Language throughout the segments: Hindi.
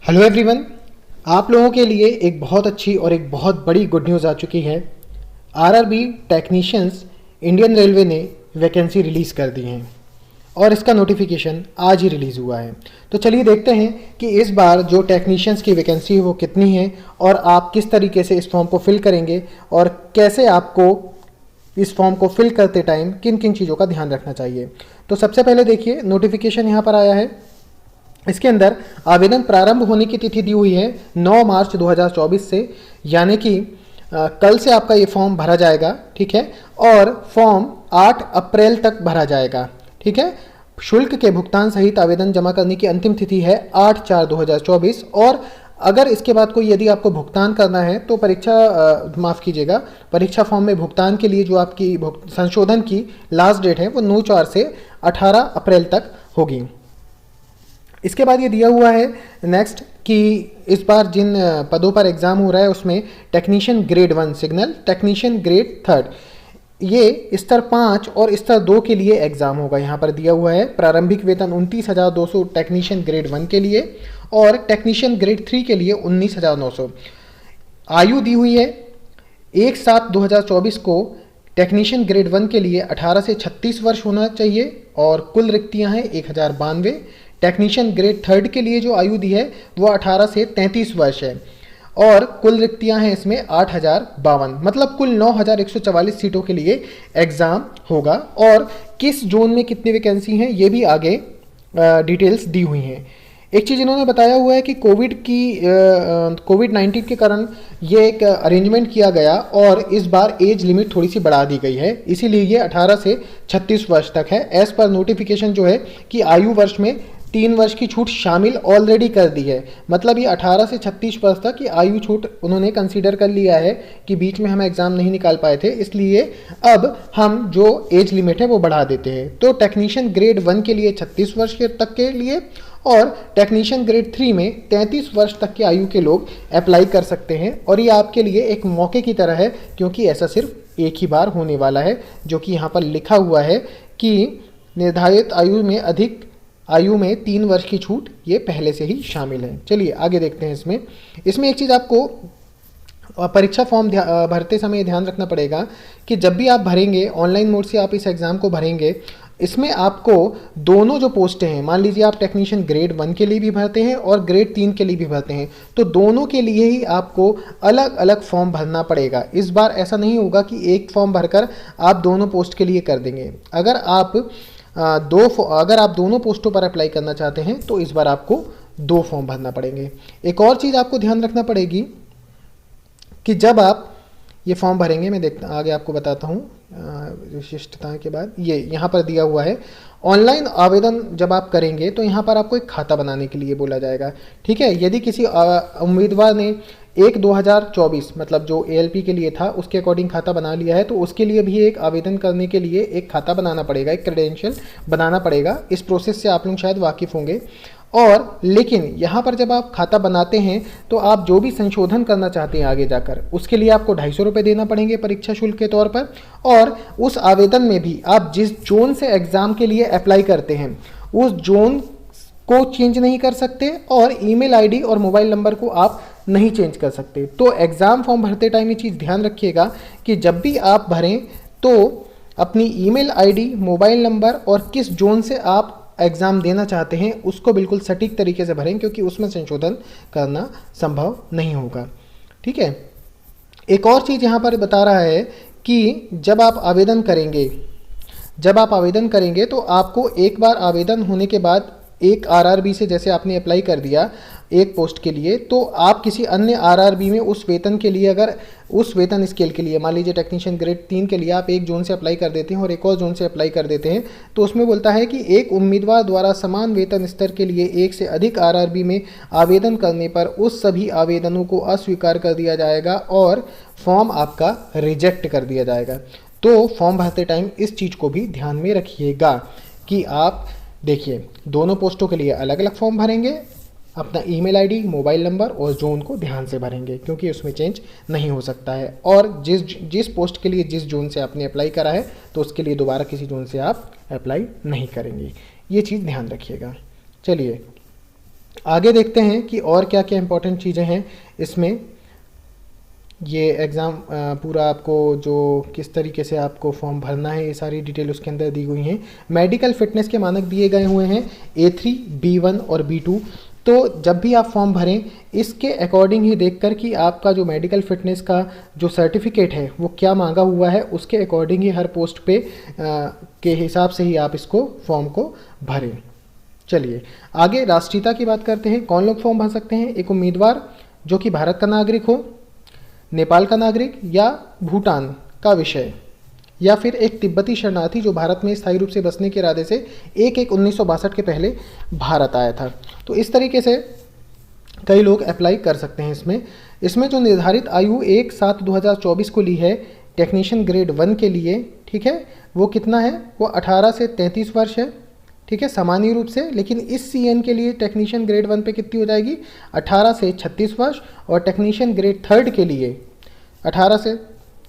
Hello everyone. आप लोगों के लिए एक बहुत अच्छी और एक बहुत बड़ी गुड न्यूज़ आ चुकी है। आरआरबी टेक्नीशियंस इंडियन रेलवे ने वैकेंसी रिलीज़ कर दी हैं और इसका नोटिफिकेशन आज ही रिलीज़ हुआ है। तो चलिए देखते हैं कि इस बार जो टेक्नीशियंस की वैकेंसी है वो कितनी है और आप किस तरीके से इस फॉर्म को फिल करेंगे और कैसे आपको इस फॉर्म को फिल करते टाइम किन किन चीज़ों का ध्यान रखना चाहिए। तो सबसे पहले देखिए नोटिफिकेशन यहाँ पर आया है। इसके अंदर आवेदन प्रारंभ होने की तिथि दी हुई है 9 मार्च 2024 से, यानी कि कल से आपका ये फॉर्म भरा जाएगा, ठीक है। और फॉर्म 8 अप्रैल तक भरा जाएगा, ठीक है। शुल्क के भुगतान सहित आवेदन जमा करने की अंतिम तिथि है 8/4/2024। और अगर इसके बाद कोई यदि आपको भुगतान करना है तो परीक्षा फॉर्म में भुगतान के लिए जो आपकी संशोधन की लास्ट डेट है वो 9/4 से 18 अप्रैल तक होगी। इसके बाद ये दिया हुआ है नेक्स्ट कि इस बार जिन पदों पर एग्ज़ाम हो रहा है उसमें technician grade 1 signal, technician grade 3 ये स्तर 5 और स्तर 2 के लिए एग्ज़ाम होगा। यहाँ पर दिया हुआ है प्रारंभिक वेतन 29,200 टेक्नीशियन ग्रेड 1 के लिए और टेक्नीशियन ग्रेड 3 के लिए 19,900। आयु दी हुई है 1/7/2024 को टेक्नीशियन ग्रेड 1 के लिए 18 से 36 वर्ष होना चाहिए और कुल रिक्तियाँ हैं 1092। टेक्नीशियन ग्रेड 3 के लिए जो आयु दी है वो 18 से 33 वर्ष है और कुल रिक्तियां हैं इसमें 8,052, मतलब कुल 9,144 सीटों के लिए एग्ज़ाम होगा। और किस जोन में कितनी वैकेंसी हैं ये भी आगे डिटेल्स दी हुई हैं। एक चीज़ इन्होंने बताया हुआ है कि कोविड-19 के कारण ये एक अरेंजमेंट किया गया और इस बार एज लिमिट थोड़ी सी बढ़ा दी गई है, इसीलिए ये 18 से 36 वर्ष तक है। एज पर नोटिफिकेशन जो है कि आयु वर्ष में 3 वर्ष की छूट शामिल ऑलरेडी कर दी है, मतलब ये 18 से 36 वर्ष तक की आयु छूट उन्होंने कंसीडर कर लिया है कि बीच में हम एग्ज़ाम नहीं निकाल पाए थे, इसलिए अब हम जो एज लिमिट है वो बढ़ा देते हैं। तो टेक्नीशियन ग्रेड 1 के लिए 36 वर्ष तक के लिए और टेक्नीशियन ग्रेड 3 में 33 वर्ष तक की आयु के लोग अप्लाई कर सकते हैं। और ये आपके लिए एक मौके की तरह है क्योंकि ऐसा सिर्फ एक ही बार होने वाला है, जो कि यहाँ पर लिखा हुआ है कि निर्धारित आयु में अधिक आयु में 3 वर्ष की छूट ये पहले से ही शामिल है। चलिए आगे देखते हैं। इसमें एक चीज़ आपको परीक्षा फॉर्म भरते समय ध्यान रखना पड़ेगा कि जब भी आप भरेंगे ऑनलाइन मोड से आप इस एग्ज़ाम को भरेंगे, इसमें आपको दोनों जो पोस्टें हैं, मान लीजिए आप टेक्नीशियन ग्रेड 1 के लिए भी भरते हैं और ग्रेड 3 के लिए भी भरते हैं, तो दोनों के लिए ही आपको अलग अलग फॉर्म भरना पड़ेगा। इस बार ऐसा नहीं होगा कि एक फॉर्म भरकर आप दोनों पोस्ट के लिए कर देंगे। अगर आप दोनों पोस्टों पर अप्लाई करना चाहते हैं तो इस बार आपको 2 फॉर्म भरना पड़ेंगे। एक और चीज़ आपको ध्यान रखना पड़ेगी कि जब आप ये फॉर्म भरेंगे, मैं आगे आपको बताता हूँ विशिष्टताएं के बाद। ये यहाँ पर दिया हुआ है ऑनलाइन आवेदन जब आप करेंगे तो यहाँ पर आपको एक खाता बनाने के लिए बोला जाएगा, ठीक है। यदि किसी उम्मीदवार ने 1/2024 मतलब जो ALP के लिए था उसके अकॉर्डिंग खाता बना लिया है तो उसके लिए भी एक आवेदन करने के लिए एक खाता बनाना पड़ेगा, एक क्रेडेंशियल बनाना पड़ेगा। इस प्रोसेस से आप लोग शायद वाकिफ़ होंगे। और लेकिन यहाँ पर जब आप खाता बनाते हैं तो आप जो भी संशोधन करना चाहते हैं आगे जाकर उसके लिए आपको 250 रुपये देना पड़ेंगे परीक्षा शुल्क के तौर पर। और उस आवेदन में भी आप जिस जोन से एग्ज़ाम के लिए अप्लाई करते हैं उस जोन को चेंज नहीं कर सकते और ईमेल आईडी और मोबाइल नंबर को आप नहीं चेंज कर सकते। तो एग्ज़ाम फॉर्म भरते टाइम ये चीज़ ध्यान रखिएगा कि जब भी आप भरें तो अपनी ईमेल आईडी, मोबाइल नंबर और किस जोन से आप एग्ज़ाम देना चाहते हैं उसको बिल्कुल सटीक तरीके से भरें, क्योंकि उसमें संशोधन करना संभव नहीं होगा, ठीक है। एक और चीज़ यहाँ पर बता रहा है कि जब आप आवेदन करेंगे तो आपको एक बार आवेदन होने के बाद एक RRB से, जैसे आपने अप्लाई कर दिया एक पोस्ट के लिए, तो आप किसी अन्य RRB में उस वेतन के लिए, अगर उस वेतन स्केल के लिए मान लीजिए टेक्नीशियन ग्रेड 3 के लिए आप एक जोन से अप्लाई कर देते हैं और एक और जोन से अप्लाई कर देते हैं, तो उसमें बोलता है कि एक उम्मीदवार द्वारा समान वेतन स्तर के लिए एक से अधिक RRB में आवेदन करने पर उस सभी आवेदनों को अस्वीकार कर दिया जाएगा और फॉर्म आपका रिजेक्ट कर दिया जाएगा। तो फॉर्म भरते टाइम इस चीज़ को भी ध्यान में रखिएगा कि आप देखिए दोनों पोस्टों के लिए अलग अलग फॉर्म भरेंगे, अपना ईमेल आईडी, मोबाइल नंबर और जोन को ध्यान से भरेंगे क्योंकि उसमें चेंज नहीं हो सकता है। और जिस पोस्ट के लिए जिस जोन से आपने अप्लाई करा है तो उसके लिए दोबारा किसी जोन से आप अप्लाई नहीं करेंगे, ये चीज़ ध्यान रखिएगा। चलिए आगे देखते हैं कि और क्या क्या इंपॉर्टेंट चीज़ें हैं इसमें। ये एग्ज़ाम पूरा आपको जो किस तरीके से आपको फॉर्म भरना है, ये सारी डिटेल उसके अंदर दी हुई हैं। मेडिकल फिटनेस के मानक दिए गए हुए हैं A3, B1 और B2। तो जब भी आप फॉर्म भरें, इसके अकॉर्डिंग ही देखकर कि आपका जो मेडिकल फिटनेस का जो सर्टिफिकेट है वो क्या मांगा हुआ है, उसके अकॉर्डिंग ही हर पोस्ट पे के हिसाब से ही आप इसको फॉर्म को भरें। चलिए आगे राष्ट्रीयता की बात करते हैं। कौन लोग फॉर्म भर सकते हैं? एक उम्मीदवार जो कि भारत का नागरिक हो, नेपाल का नागरिक या भूटान का विषय, या फिर एक तिब्बती शरणार्थी जो भारत में स्थायी रूप से बसने के इरादे से 1/1/1962 के पहले भारत आया था। तो इस तरीके से कई लोग अप्लाई कर सकते हैं इसमें जो निर्धारित आयु 1/7/2024 को ली है टेक्नीशियन ग्रेड 1 के लिए, ठीक है, वो कितना है? वो 18 से 33 वर्ष है, ठीक है, सामान्य रूप से। लेकिन इस CN के लिए टेक्नीशियन ग्रेड 1 पे कितनी हो जाएगी? 18 से 36 वर्ष। और टेक्नीशियन ग्रेड 3 के लिए 18 से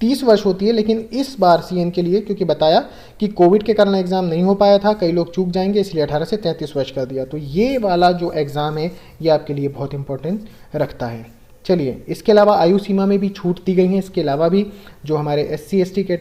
30 वर्ष होती है। लेकिन इस बार CN के लिए, क्योंकि बताया कि कोविड के कारण एग्ज़ाम नहीं हो पाया था, कई लोग चूक जाएंगे, इसलिए 18 से 33 वर्ष कर दिया। तो ये वाला जो एग्ज़ाम है ये आपके लिए बहुत इंपॉर्टेंस रखता है। चलिए, इसके अलावा आयु सीमा में भी छूट दी गई है। इसके अलावा भी जो हमारे SC/ST के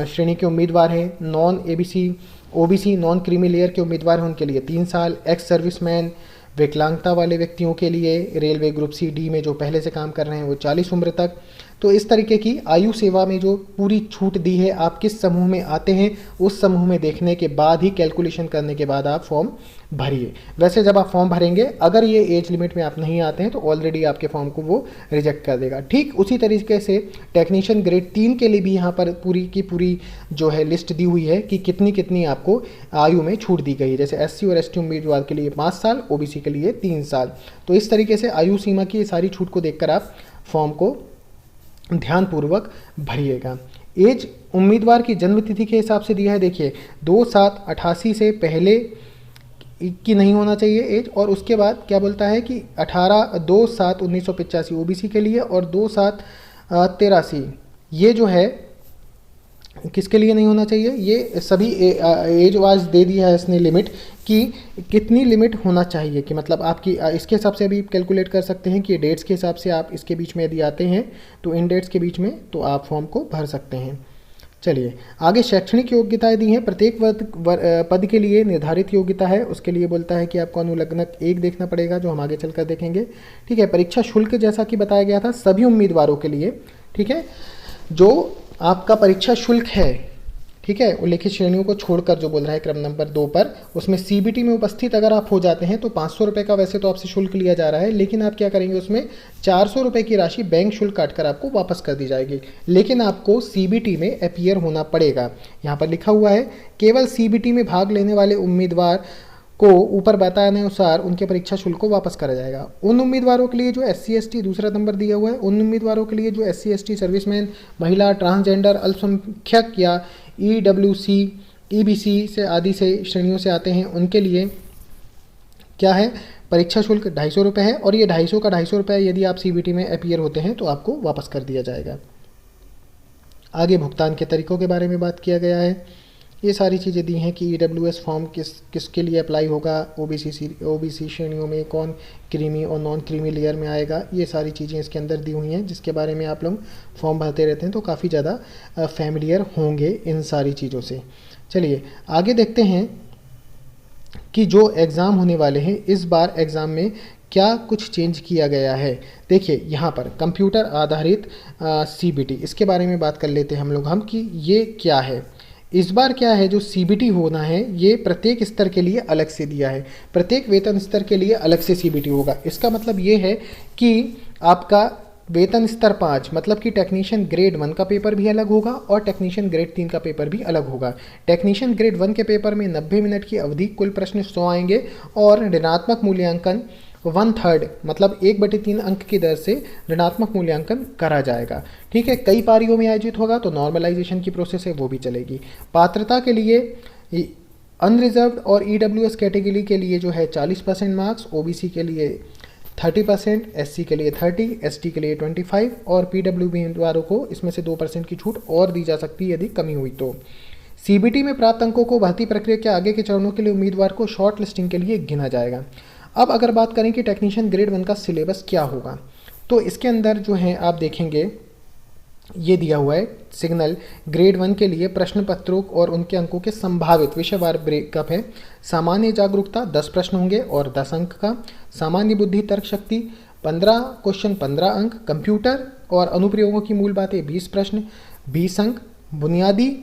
श्रेणी के उम्मीदवार हैं, non ABC OBC non creamy layer के उम्मीदवार हैं, उनके लिए 3 साल, एक्स सर्विसमैन, विकलांगता वाले व्यक्तियों के लिए, रेलवे ग्रुप C/D में जो पहले से काम कर रहे हैं वो 40 उम्र तक। तो इस तरीके की आयु सेवा में जो पूरी छूट दी है, आप किस समूह में आते हैं उस समूह में देखने के बाद ही, कैलकुलेशन करने के बाद आप फॉर्म भरिए। वैसे जब आप फॉर्म भरेंगे, अगर ये एज लिमिट में आप नहीं आते हैं तो ऑलरेडी आपके फॉर्म को वो रिजेक्ट कर देगा। ठीक उसी तरीके से टेक्नीशियन ग्रेड 3 के लिए भी यहाँ पर पूरी की पूरी जो है लिस्ट दी हुई है कि कितनी कितनी आपको आयु में छूट दी गई है। जैसे SC और ST उम्मीदवार के लिए 5 साल, OBC के लिए 3 साल। तो इस तरीके से आयु सीमा की सारी छूट को देखकर आप फॉर्म को ध्यानपूर्वक भरिएगा। एज उम्मीदवार की जन्म तिथि के हिसाब से दिया है, देखिए 2/7/88 से पहले की नहीं होना चाहिए एज। और उसके बाद क्या बोलता है कि 2/7/1985 OBC के लिए, और 2/7/83 ये जो है किसके लिए नहीं होना चाहिए? ये सभी एज वाइज दे दिया है इसने लिमिट कि कितनी लिमिट होना चाहिए, कि मतलब आपकी इसके हिसाब से अभी कैलकुलेट कर सकते हैं कि डेट्स के हिसाब से आप इसके बीच में यदि आते हैं तो इन डेट्स के बीच में तो आप फॉर्म को भर सकते हैं। चलिए आगे शैक्षणिक योग्यताएं दी हैं। प्रत्येक पद के लिए निर्धारित योग्यता है, उसके लिए बोलता है कि आपको अनुलग्नक 1 देखना पड़ेगा, जो हम आगे चलकर देखेंगे। ठीक है, परीक्षा शुल्क जैसा कि बताया गया था सभी उम्मीदवारों के लिए, ठीक है, जो आपका परीक्षा शुल्क है, ठीक है, उल्लिखित श्रेणियों को छोड़कर जो बोल रहा है क्रम नंबर 2 पर, उसमें CBT में उपस्थित अगर आप हो जाते हैं तो 500 रुपये का वैसे तो आपसे शुल्क लिया जा रहा है, लेकिन आप क्या करेंगे, उसमें 400 रुपये की राशि बैंक शुल्क काटकर आपको वापस कर दी जाएगी। लेकिन आपको CBT में अपीयर होना पड़ेगा। यहाँ पर लिखा हुआ है केवल CBT में भाग लेने वाले उम्मीदवार को ऊपर बताए अनुसार उनके परीक्षा शुल्क को वापस करा जाएगा। उन उम्मीदवारों के लिए जो SC/ST, दूसरा नंबर दिया हुआ है, उन उम्मीदवारों के लिए जो SC/ST सर्विसमैन, महिला, ट्रांसजेंडर, अल्पसंख्यक या EWC, EBC से आदि से श्रेणियों से आते हैं, उनके लिए क्या है, परीक्षा शुल्क 250 रुपये है। और ये 250 का 250 रुपये यदि आप CBT में अपीयर होते हैं तो आपको वापस कर दिया जाएगा। आगे भुगतान के तरीकों के बारे में बात किया गया है। ये सारी चीज़ें दी हैं कि EWS फॉर्म किसके लिए अप्लाई होगा, OBC श्रेणियों में कौन क्रीमी और नॉन क्रीमी लेयर में आएगा, ये सारी चीज़ें इसके अंदर दी हुई हैं, जिसके बारे में आप लोग फॉर्म भरते रहते हैं तो काफ़ी ज़्यादा फैमिलियर होंगे इन सारी चीज़ों से। चलिए आगे देखते हैं कि जो एग्ज़ाम होने वाले हैं, इस बार एग्ज़ाम में क्या कुछ चेंज किया गया है। देखिए यहाँ पर कंप्यूटर आधारित CBT, इसके बारे में बात कर लेते हैं हम कि ये क्या है। इस बार क्या है, जो CBT होना है ये प्रत्येक स्तर के लिए अलग से दिया है, प्रत्येक वेतन स्तर के लिए अलग से CBT होगा। इसका मतलब ये है कि आपका वेतन स्तर 5 मतलब कि टेक्नीशियन ग्रेड 1 का पेपर भी अलग होगा और टेक्नीशियन ग्रेड 3 का पेपर भी अलग होगा। टेक्नीशियन ग्रेड 1 के पेपर में 90 मिनट की अवधि, कुल प्रश्न 100 आएंगे और ऋणात्मक मूल्यांकन 1/3 मतलब 1/3 अंक की दर से ऋणात्मक मूल्यांकन करा जाएगा। ठीक है, कई पारियों में आयोजित होगा तो नॉर्मलाइजेशन की प्रोसेस है वो भी चलेगी। पात्रता के लिए अनरिजर्व्ड और EWS कैटेगरी के लिए जो है 40% मार्क्स, OBC के लिए 30%, SC के लिए 30%, ST के लिए 25% और PWB उम्मीदवारों को इसमें से 2% की छूट और दी जा सकती है यदि कमी हुई तो। CBT में प्राप्त अंकों को भर्ती प्रक्रिया के आगे के चरणों के लिए उम्मीदवार को शॉर्ट लिस्टिंग के लिए गिना जाएगा। अब अगर बात करें कि टेक्नीशियन ग्रेड 1 का सिलेबस क्या होगा, तो इसके अंदर जो है आप देखेंगे ये दिया हुआ है सिग्नल ग्रेड 1 के लिए प्रश्न पत्रों और उनके अंकों के संभावित विषयवार ब्रेकअप है। सामान्य जागरूकता 10 प्रश्न होंगे और 10 अंक का। सामान्य बुद्धि तर्क शक्ति 15 क्वेश्चन 15 अंक। कंप्यूटर और अनुप्रयोगों की मूल बातें 20 प्रश्न 20 अंक। बुनियादी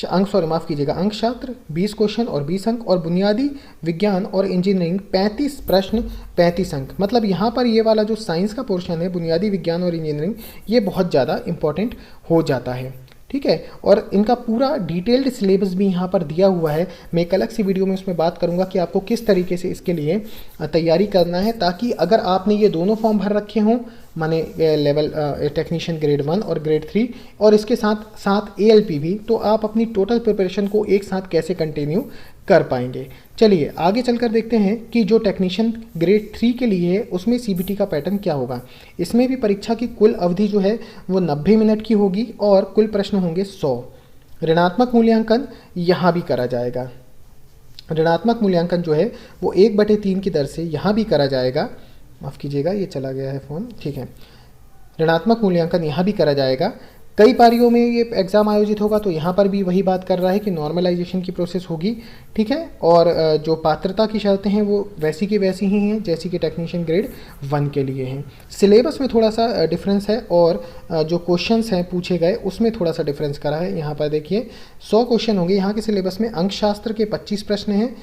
अंकशास्त्र 20 क्वेश्चन और 20 अंक। और बुनियादी विज्ञान और इंजीनियरिंग 35 प्रश्न 35 अंक। मतलब यहाँ पर ये वाला जो साइंस का पोर्शन है, बुनियादी विज्ञान और इंजीनियरिंग, ये बहुत ज़्यादा इंपॉर्टेंट हो जाता है, ठीक है। और इनका पूरा डिटेल्ड सिलेबस भी यहाँ पर दिया हुआ है। मैं एक अलग सी वीडियो में उसमें बात करूँगा कि आपको किस तरीके से इसके लिए तैयारी करना है, ताकि अगर आपने ये दोनों फॉर्म भर रखे हों, माने लेवल टेक्नीशियन ग्रेड 1 और ग्रेड 3, और इसके साथ साथ ALP भी, तो आप अपनी टोटल प्रिपरेशन को एक साथ कैसे कंटिन्यू कर पाएंगे। चलिए आगे चलकर देखते हैं कि जो टेक्नीशियन ग्रेड 3 के लिए है उसमें CBT का पैटर्न क्या होगा। इसमें भी परीक्षा की कुल अवधि जो है वो 90 मिनट की होगी और कुल प्रश्न होंगे 100। ऋणात्मक मूल्यांकन यहाँ भी करा जाएगा। ऋणात्मक मूल्यांकन जो है वो 1/3 की दर से यहाँ भी करा जाएगा। माफ़ कीजिएगा, ये चला गया है फ़ोन, ठीक है। ऋणात्मक मूल्यांकन यहाँ भी करा जाएगा। कई पारियों में ये एग्ज़ाम आयोजित होगा, तो यहाँ पर भी वही बात कर रहा है कि नॉर्मलाइजेशन की प्रोसेस होगी, ठीक है। और जो पात्रता की शर्तें हैं वो वैसी की वैसी ही हैं जैसी कि टेक्नीशियन ग्रेड 1 के लिए हैं। सिलेबस में थोड़ा सा डिफरेंस है और जो क्वेश्चंस हैं पूछे गए उसमें थोड़ा सा डिफरेंस करा है। यहाँ पर देखिए 100 क्वेश्चन होंगे यहाँ के सिलेबस में। अंकशास्त्र के 25 प्रश्न हैं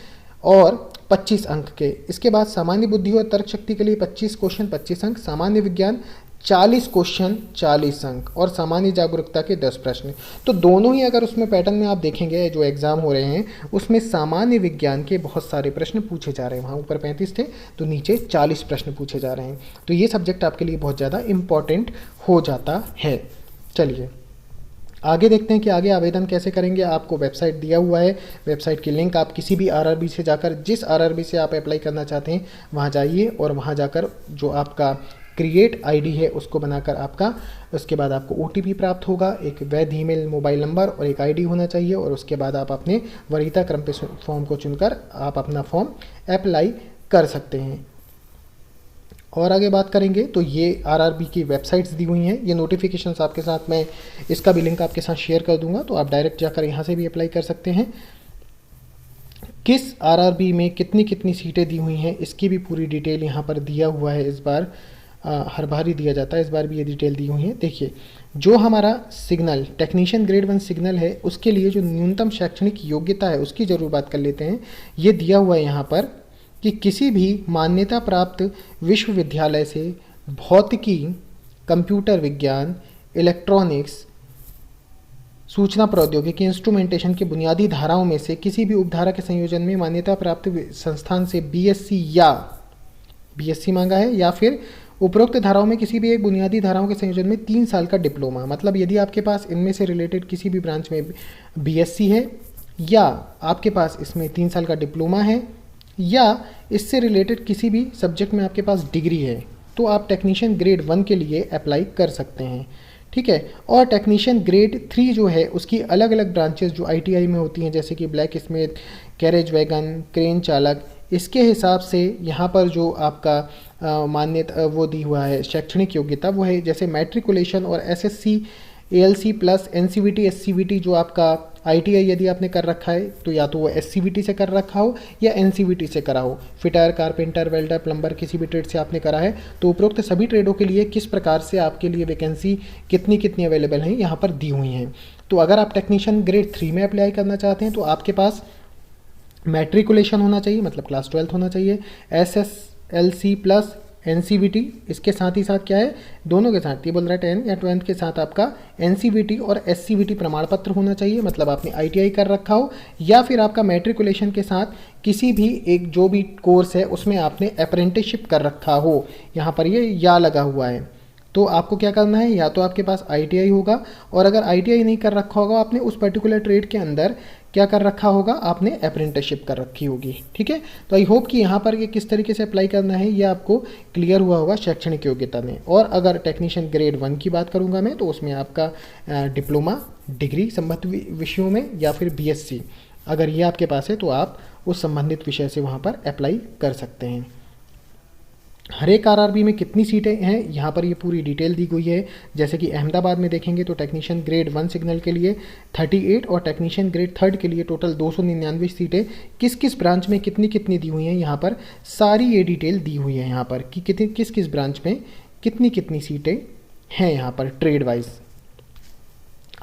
और 25 अंक के। इसके बाद सामान्य बुद्धि और तर्क शक्ति के लिए 25 क्वेश्चन 25 अंक। सामान्य विज्ञान 40 क्वेश्चन 40 अंक और सामान्य जागरूकता के 10 प्रश्न। तो दोनों ही अगर उसमें पैटर्न में आप देखेंगे जो एग्ज़ाम हो रहे हैं उसमें सामान्य विज्ञान के बहुत सारे प्रश्न पूछे जा रहे हैं। वहाँ ऊपर 35 थे तो नीचे 40 प्रश्न पूछे जा रहे हैं। तो ये सब्जेक्ट आपके लिए बहुत ज़्यादा इम्पॉर्टेंट हो जाता है। चलिए आगे देखते हैं कि आगे आवेदन कैसे करेंगे। आपको वेबसाइट दिया हुआ है, वेबसाइट की लिंक आप किसी भी RRB से जाकर, जिस RRB से आप अप्लाई करना चाहते हैं वहाँ जाइए और वहाँ जाकर जो आपका क्रिएट ID है उसको बनाकर आपका, उसके बाद आपको OTP प्राप्त होगा। एक वैध ईमेल मोबाइल नंबर और एक ID होना चाहिए और उसके बाद आप अपने वरीयता क्रम पे फॉर्म को चुनकर आप अपना फॉर्म अप्लाई कर सकते हैं। और आगे बात करेंगे तो ये RRB की वेबसाइट्स दी हुई हैं। ये नोटिफिकेशंस आपके साथ, मैं इसका भी लिंक आपके साथ शेयर कर दूंगा, तो आप डायरेक्ट जाकर यहाँ से भी अप्लाई कर सकते हैं। किस RRB में कितनी कितनी सीटें दी हुई हैं इसकी भी पूरी डिटेल यहाँ पर दिया हुआ है। इस बार हर बार ही दिया जाता है, इस बार भी ये डिटेल दी हुई है। देखिए जो हमारा सिग्नल टेक्नीशियन ग्रेड 1 सिग्नल है उसके लिए जो न्यूनतम शैक्षणिक योग्यता है उसकी ज़रूर बात कर लेते हैं। ये दिया हुआ है यहाँ पर कि किसी भी मान्यता प्राप्त विश्वविद्यालय से भौतिकी, कंप्यूटर विज्ञान, इलेक्ट्रॉनिक्स, सूचना प्रौद्योगिकी, इंस्ट्रूमेंटेशन की बुनियादी धाराओं में से किसी भी उपधारा के संयोजन में मान्यता प्राप्त संस्थान से BSc मांगा है, या फिर उपरोक्त धाराओं में किसी भी एक बुनियादी धाराओं के संयोजन में 3 साल का डिप्लोमा। मतलब यदि आपके पास इनमें से रिलेटेड किसी भी ब्रांच में BSc है या आपके पास इसमें 3 साल का डिप्लोमा है या इससे रिलेटेड किसी भी सब्जेक्ट में आपके पास डिग्री है, तो आप टेक्नीशियन ग्रेड 1 के लिए अप्लाई कर सकते हैं, ठीक है। और टेक्नीशियन ग्रेड 3 जो है उसकी अलग अलग ब्रांचेस जो ITI में होती हैं, जैसे कि black Smith, carriage wagon, crane चालक, इसके हिसाब से यहाँ पर जो आपका मान्यता वो दी हुआ है शैक्षणिक योग्यता वो है जैसे मैट्रिकुलेशन और SSC ALC plus NCVT SCVT जो आपका ITI यदि आपने कर रखा है तो या तो वो SCVT से कर रखा हो या NCVT से करा हो। फिटर, कारपेंटर, वेल्डर, प्लम्बर किसी भी ट्रेड से आपने करा है तो उपरोक्त सभी ट्रेडों के लिए किस प्रकार से आपके लिए वैकेंसी कितनी कितनी अवेलेबल हैं यहाँ पर दी हुई हैं। तो अगर आप टेक्नीशियन ग्रेड 3 में अप्लाई करना चाहते हैं तो आपके पास मैट्रिकुलेशन होना चाहिए, मतलब क्लास 12 होना चाहिए, SSLC प्लस NCVT, इसके साथ ही साथ क्या है, दोनों के साथ ये बोल रहा है 10 या 12 के साथ आपका NCVT और SCVT प्रमाण पत्र होना चाहिए, मतलब आपने ITI कर रखा हो या फिर आपका मैट्रिकुलेशन के साथ किसी भी एक जो भी कोर्स है उसमें आपने अप्रेंटिसशिप कर रखा हो। यहाँ पर ये या लगा हुआ है, तो आपको क्या करना है, या तो आपके पास ITI होगा और अगर ITI नहीं कर रखा होगा आपने उस पर्टिकुलर ट्रेड के अंदर क्या कर रखा होगा, आपने अप्रेंटिसशिप कर रखी होगी, ठीक है। तो आई होप कि यहाँ पर ये किस तरीके से अप्लाई करना है ये आपको क्लियर हुआ होगा शैक्षणिक योग्यता में। और अगर टेक्नीशियन ग्रेड 1 की बात करूँगा मैं तो उसमें आपका डिप्लोमा डिग्री संबंधित विषयों में या फिर BSc अगर ये आपके पास है तो आप उस संबंधित विषय से वहाँ पर अप्लाई कर सकते हैं। हर एक आरआरबी में कितनी सीटें हैं यहाँ पर ये पूरी डिटेल दी हुई है। जैसे कि अहमदाबाद में देखेंगे तो टेक्नीशियन ग्रेड 1 सिग्नल के लिए 38 और टेक्नीशियन ग्रेड 3 के लिए टोटल 299 सीटें किस किस ब्रांच में कितनी कितनी दी हुई हैं, यहाँ पर सारी ये डिटेल दी हुई है यहाँ पर कि कितनी किस किस ब्रांच में कितनी कितनी सीटें हैं यहाँ पर ट्रेड वाइज।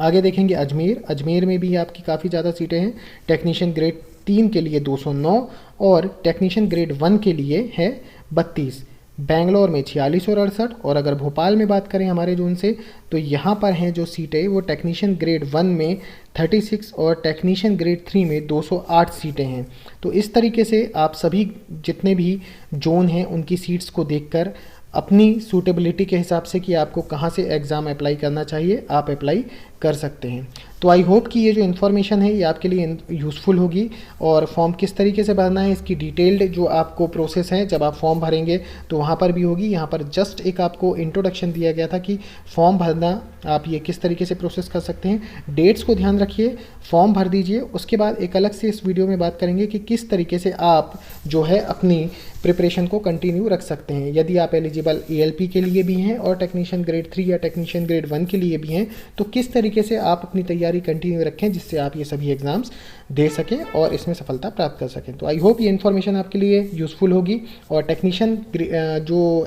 आगे देखेंगे अजमेर में भी आपकी काफ़ी ज़्यादा सीटें हैं। टेक्नीशियन ग्रेड 3 के लिए 209 और टेक्नीशियन ग्रेड 1 के लिए है 32। बेंगलोर में 46 और 68। और अगर भोपाल में बात करें हमारे जोन से तो यहाँ पर हैं जो सीटें वो टेक्नीशियन ग्रेड 1 में 36 और टेक्नीशियन ग्रेड 3 में 208 सीटें हैं। तो इस तरीके से आप सभी जितने भी जोन हैं उनकी सीट्स को देखकर अपनी सूटेबिलिटी के हिसाब से कि आपको कहाँ से एग्ज़ाम अप्लाई करना चाहिए आप अप्लाई कर सकते हैं। तो आई होप कि ये जो इन्फॉर्मेशन है ये आपके लिए यूज़फुल होगी और फॉर्म किस तरीके से भरना है इसकी डिटेल्ड जो आपको प्रोसेस है जब आप फॉर्म भरेंगे तो वहाँ पर भी होगी। यहाँ पर जस्ट एक आपको इंट्रोडक्शन दिया गया था कि फॉर्म भरना आप ये किस तरीके से प्रोसेस कर सकते हैं। डेट्स को ध्यान रखिए, फॉर्म भर दीजिए। उसके बाद एक अलग से इस वीडियो में बात करेंगे कि किस तरीके से आप जो है अपनी प्रिपरेशन को कंटिन्यू रख सकते हैं। यदि आप एलिजिबल ALP के लिए भी हैं और टेक्नीशियन ग्रेड 3 या टेक्नीशियन ग्रेड 1 के लिए भी हैं तो किस तरीके से आप अपनी तैयारी कंटिन्यू रखें जिससे आप ये सभी एग्ज़ाम्स दे सकें और इसमें सफलता प्राप्त कर सकें। तो आई होप ये इन्फॉर्मेशन आपके लिए यूज़फुल होगी। और टेक्नीशियन जो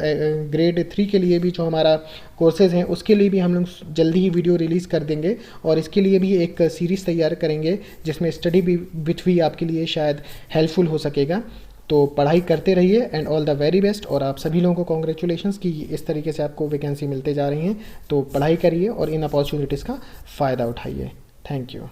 ग्रेड 3 के लिए भी जो हमारा कोर्सेज़ हैं उसके लिए भी हम लोग जल्दी ही वीडियो रिलीज़ कर देंगे और इसके लिए भी एक सीरीज़ तैयार करेंगे जिसमें स्टडी बिट भी आपके लिए शायद हेल्पफुल हो सकेगा। तो पढ़ाई करते रहिए and all the very best. और आप सभी लोगों को कॉन्ग्रेचुलेशंस कि इस तरीके से आपको वैकेंसी मिलते जा रही हैं। तो पढ़ाई करिए और इन अपॉर्चुनिटीज़ का फ़ायदा उठाइए। Thank you.